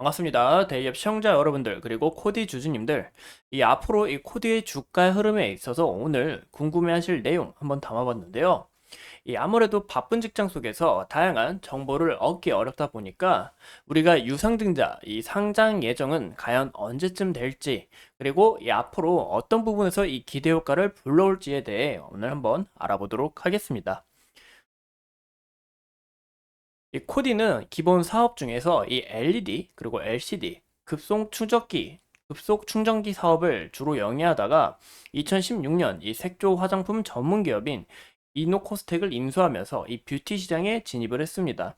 반갑습니다. 대기업 시청자 여러분들, 그리고 코디 주주님들. 앞으로 이 코디의 주가 흐름에 있어서 오늘 궁금해하실 내용 한번 담아봤는데요. 아무래도 바쁜 직장 속에서 다양한 정보를 얻기 어렵다 보니까 우리가 유상증자, 이 상장 예정은 과연 언제쯤 될지, 그리고 앞으로 어떤 부분에서 이 기대 효과를 불러올지에 대해 오늘 한번 알아보도록 하겠습니다. 이 코디는 기본 사업 중에서 이 LED 그리고 LCD 급속 충전기 사업을 주로 영위하다가 2016년 이 색조 화장품 전문 기업인 이노코스텍을 인수하면서 이 뷰티 시장에 진입을 했습니다.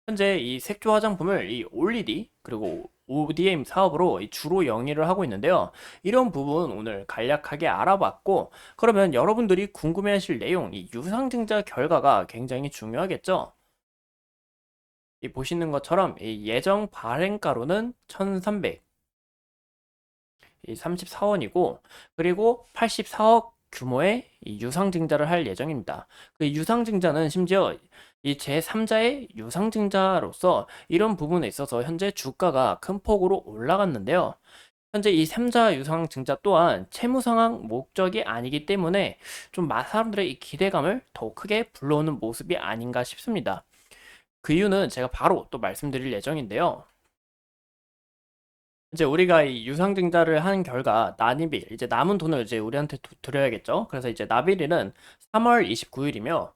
현재 이 색조 화장품을 이 OLED 그리고 ODM 사업으로 주로 영위를 하고 있는데요. 이런 부분 오늘 간략하게 알아봤고, 그러면 여러분들이 궁금해하실 내용, 이 유상증자 결과가 굉장히 중요하겠죠? 보시는 것처럼 이 예정 발행가로는 1300, 이 34원이고, 그리고 84억 규모의 이 유상증자를 할 예정입니다. 그 유상증자는 심지어 이 제3자의 유상증자로서 이런 부분에 있어서 현재 주가가 큰 폭으로 올라갔는데요. 현재 이 3자 유상증자 또한 채무 상황 목적이 아니기 때문에 좀 사람들의 이 기대감을 더 크게 불러오는 모습이 아닌가 싶습니다. 그 이유는 제가 바로 또 말씀드릴 예정인데요. 이제 우리가 이 유상증자를 한 결과 납입일, 이제 남은 돈을 이제 우리한테 드려야겠죠. 그래서 이제 납일일은 3월 29일이며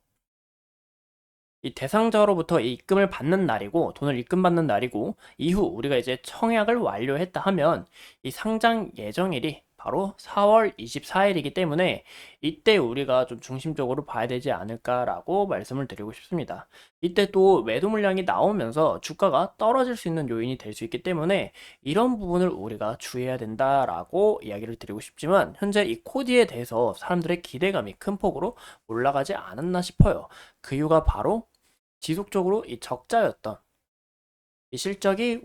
이 대상자로부터 이 입금을 받는 날이고, 돈을 입금받는 날이고, 이후 우리가 이제 청약을 완료했다 하면 이 상장 예정일이 바로 4월 24일이기 때문에 이때 우리가 좀 중심적으로 봐야 되지 않을까라고 말씀을 드리고 싶습니다. 이때 또 매도 물량이 나오면서 주가가 떨어질 수 있는 요인이 될 수 있기 때문에 이런 부분을 우리가 주의해야 된다라고 이야기를 드리고 싶지만, 현재 이 코디에 대해서 사람들의 기대감이 큰 폭으로 올라가지 않았나 싶어요. 그 이유가 바로 지속적으로 이 적자였던 이 실적이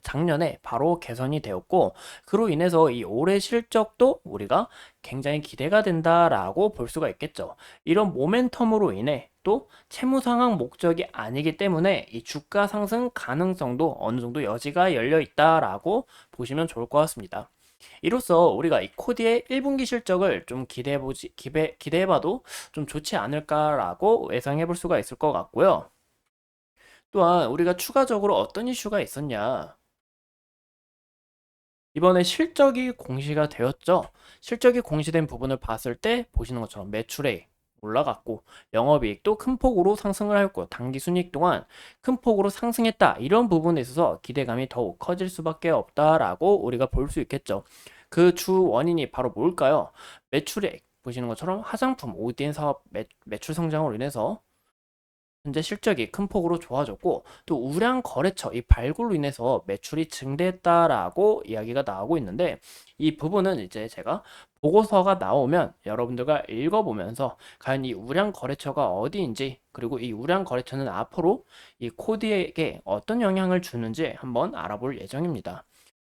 작년에 바로 개선이 되었고, 그로 인해서 이 올해 실적도 우리가 굉장히 기대가 된다라고 볼 수가 있겠죠. 이런 모멘텀으로 인해 또 채무 상황 목적이 아니기 때문에 이 주가 상승 가능성도 어느 정도 여지가 열려 있다라고 보시면 좋을 것 같습니다. 이로써 우리가 이 코디의 1분기 실적을 좀 기대해봐도 좀 좋지 않을까라고 예상해 볼 수가 있을 것 같고요. 또한 우리가 추가적으로 어떤 이슈가 있었냐. 이번에 실적이 공시가 되었죠. 실적이 공시된 부분을 봤을 때 보시는 것처럼 매출액 올라갔고, 영업이익도 큰 폭으로 상승을 했고, 당기 순이익 또한 큰 폭으로 상승했다. 이런 부분에 있어서 기대감이 더욱 커질 수밖에 없다라고 우리가 볼 수 있겠죠. 그 주 원인이 바로 뭘까요? 매출액 보시는 것처럼 화장품 ODM 사업 매출 성장으로 인해서 현재 실적이 큰 폭으로 좋아졌고, 또 우량 거래처 이 발굴로 인해서 매출이 증대했다라고 이야기가 나오고 있는데, 이 부분은 이제 제가 보고서가 나오면 여러분들과 읽어보면서 과연 이 우량 거래처가 어디인지, 그리고 이 우량 거래처는 앞으로 이 코디에게 어떤 영향을 주는지 한번 알아볼 예정입니다.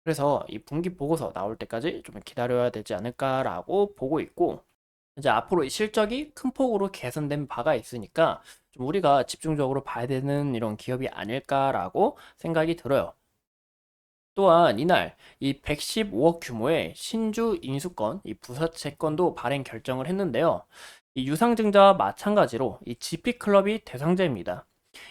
그래서 이 분기 보고서 나올 때까지 좀 기다려야 되지 않을까라고 보고 있고, 이제 앞으로 이 실적이 큰 폭으로 개선된 바가 있으니까 좀 우리가 집중적으로 봐야 되는 이런 기업이 아닐까라고 생각이 들어요. 또한 이날 이 115억 규모의 신주 인수권, 이 부사채권도 발행 결정을 했는데요. 이 유상증자와 마찬가지로 이 GP클럽이 대상자입니다.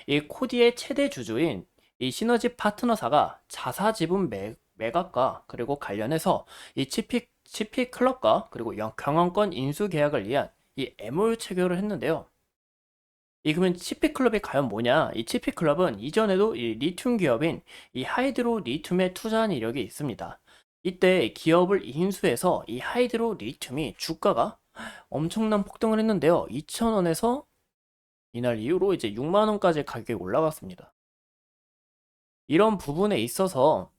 이 코디의 최대 주주인 이 시너지 파트너사가 자사 지분 매각과 그리고 관련해서 이 GP 클럽과 그리고 경영권 인수 계약을 위한 이 MOU 체결을 했는데요. 그러면 GP 클럽이 과연 뭐냐? 이 GP 클럽은 이전에도 이 리튬 기업인 이 하이드로 리튬에 투자한 이력이 있습니다. 이때 기업을 인수해서 이 하이드로 리튬이 주가가 엄청난 폭등을 했는데요. 2,000원에서 이날 이후로 이제 6만 원까지 가격이 올라갔습니다. 이런 부분에 있어서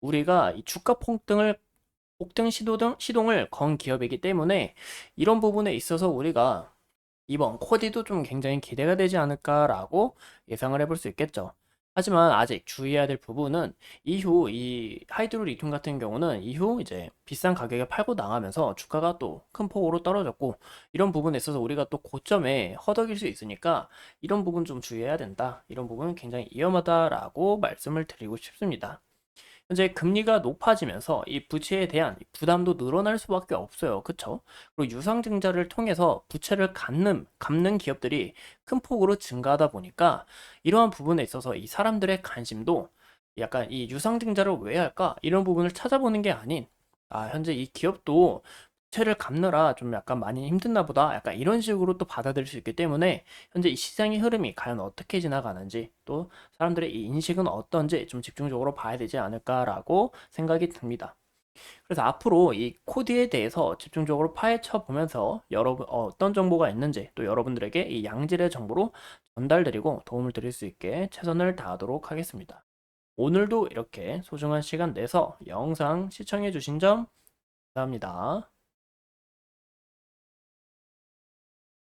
우리가 이 주가 폭등 시동을 건 기업이기 때문에 이런 부분에 있어서 우리가 이번 코디도 좀 굉장히 기대가 되지 않을까라고 예상을 해볼 수 있겠죠. 하지만 아직 주의해야 될 부분은 이후 이 하이드로 리튬 같은 경우는 이후 이제 비싼 가격에 팔고 나가면서 주가가 또 큰 폭으로 떨어졌고 이런 부분에 있어서 우리가 또 고점에 허덕일 수 있으니까 이런 부분 좀 주의해야 된다. 이런 부분은 굉장히 위험하다라고 말씀을 드리고 싶습니다. 현재 금리가 높아지면서 이 부채에 대한 부담도 늘어날 수밖에 없어요. 그쵸? 그리고 유상증자를 통해서 부채를 갚는 기업들이 큰 폭으로 증가하다 보니까 이러한 부분에 있어서 이 사람들의 관심도 약간 이 유상증자를 왜 할까? 이런 부분을 찾아보는 게 아닌 현재 이 기업도 부채를 갚느라 좀 약간 많이 힘든나 보다. 약간 이런 식으로 또 받아들일 수 있기 때문에 현재 이 시장의 흐름이 과연 어떻게 지나가는지 또 사람들의 이 인식은 어떤지 좀 집중적으로 봐야 되지 않을까라고 생각이 듭니다. 그래서 앞으로 이 코디에 대해서 집중적으로 파헤쳐 보면서 여러분 어떤 정보가 있는지 또 여러분들에게 이 양질의 정보로 전달드리고 도움을 드릴 수 있게 최선을 다하도록 하겠습니다. 오늘도 이렇게 소중한 시간 내서 영상 시청해 주신 점 감사합니다.